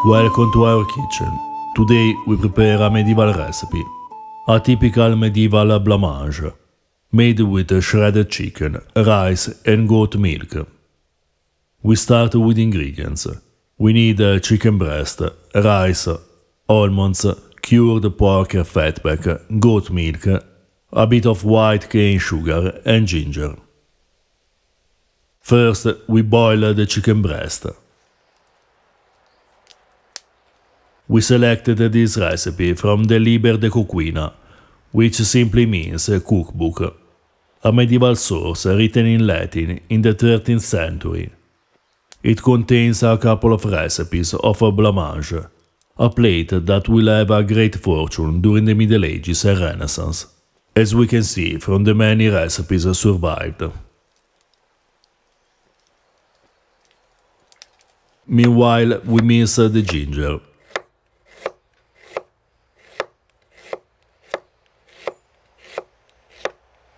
Welcome to our kitchen. Today we prepare a medieval recipe, a typical medieval blancmange, made with shredded chicken, rice and goat milk. We start with ingredients. We need chicken breast, rice, almonds, cured pork fatback, goat milk, a bit of white cane sugar and ginger. First, we boil the chicken breast. We selected this recipe from the Libro de Coquine, which simply means cookbook, a medieval source written in Latin in the 13th century. It contains a couple of recipes of blancmange, a plate that will have a great fortune during the Middle Ages and Renaissance, as we can see from the many recipes survived. Meanwhile, we mince the ginger.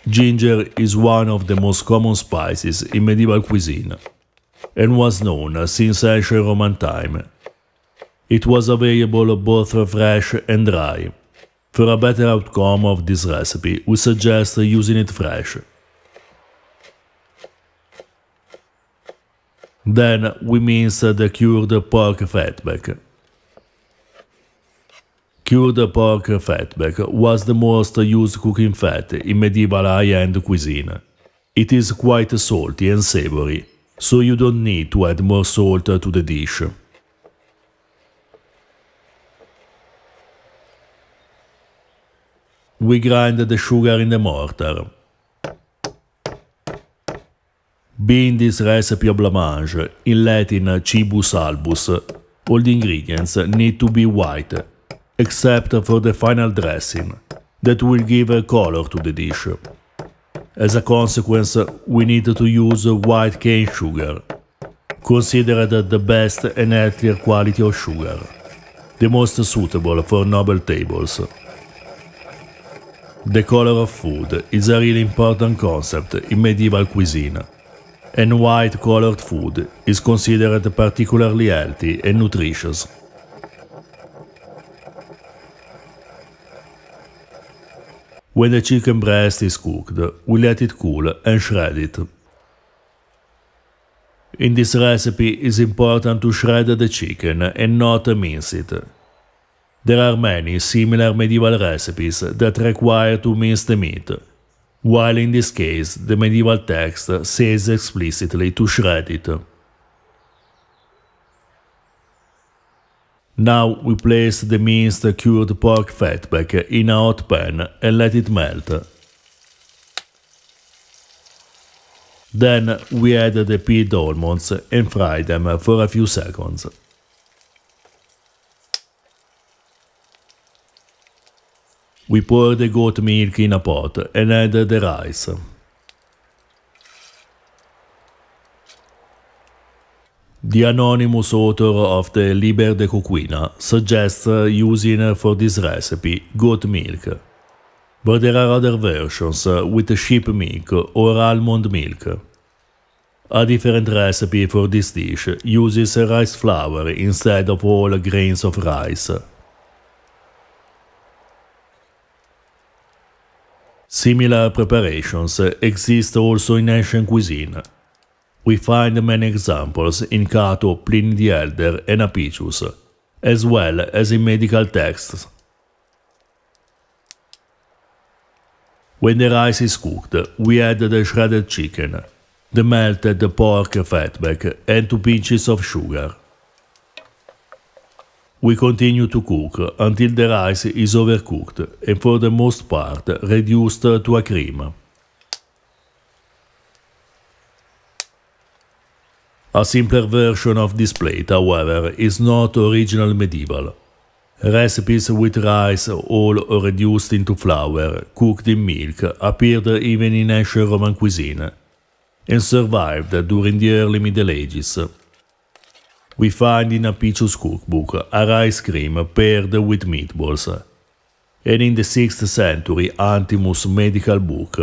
Ginger is one of the most common spices in medieval cuisine, and was known since ancient Roman time. It was available both fresh and dry. For a better outcome of this recipe, we suggest using it fresh. Then we mince the cured pork fatback. Cured pork fatback was the most used cooking fat in medieval high-end cuisine. It is quite salty and savory, so you don't need to add more salt to the dish. We grind the sugar in the mortar. Being this recipe of blancmange, in Latin cibus albus, all the ingredients need to be white, except for the final dressing, that will give a color to the dish. As a consequence, we need to use white cane sugar, considered the best and healthier quality of sugar, the most suitable for noble tables. The color of food is a really important concept in medieval cuisine, and white-colored food is considered particularly healthy and nutritious. When the chicken breast is cooked, we let it cool and shred it. In this recipe, it is important to shred the chicken and not mince it. There are many similar medieval recipes that require to mince the meat, while in this case the medieval text says explicitly to shred it. Now we place the minced cured pork fatback in a hot pan and let it melt. Then we add the peeled almonds and fry them for a few seconds. We pour the goat milk in a pot and add the rice. The anonymous author of the Libro de Coquine suggests using for this recipe goat milk, but there are other versions with sheep milk or almond milk. A different recipe for this dish uses rice flour instead of whole grains of rice. Similar preparations exist also in ancient cuisine. We find many examples in Cato, Pliny the Elder and Apicius, as well as in medical texts. When the rice is cooked, we add the shredded chicken, the melted pork fatback and 2 pinches of sugar. We continue to cook until the rice is overcooked and for the most part reduced to a cream. A simpler version of this plate, however, is not original medieval. Recipes with rice whole or reduced into flour, cooked in milk, appeared even in ancient Roman cuisine, and survived during the early Middle Ages. We find in Apicius' cookbook a rice cream paired with meatballs, and in the 6th century Antimus' medical book,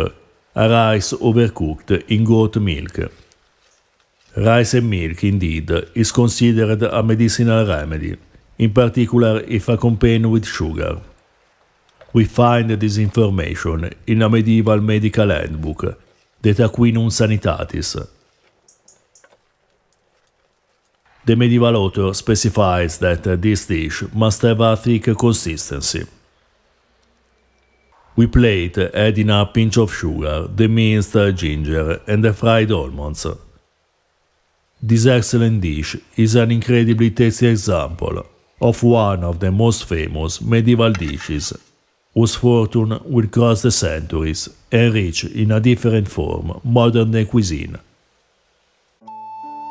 a rice overcooked in goat milk. Rice and milk, indeed, is considered a medicinal remedy, in particular if accompanied with sugar. We find this information in a medieval medical handbook, the Tracvinum Sanitatis. The medieval author specifies that this dish must have a thick consistency. We plate adding a pinch of sugar, the minced ginger and the fried almonds. This excellent dish is an incredibly tasty example of one of the most famous medieval dishes, whose fortune will cross the centuries and reach in a different form modern day cuisine.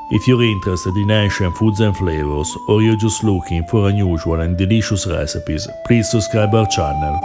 If you're interested in ancient foods and flavors, or you're just looking for unusual and delicious recipes, please subscribe our channel.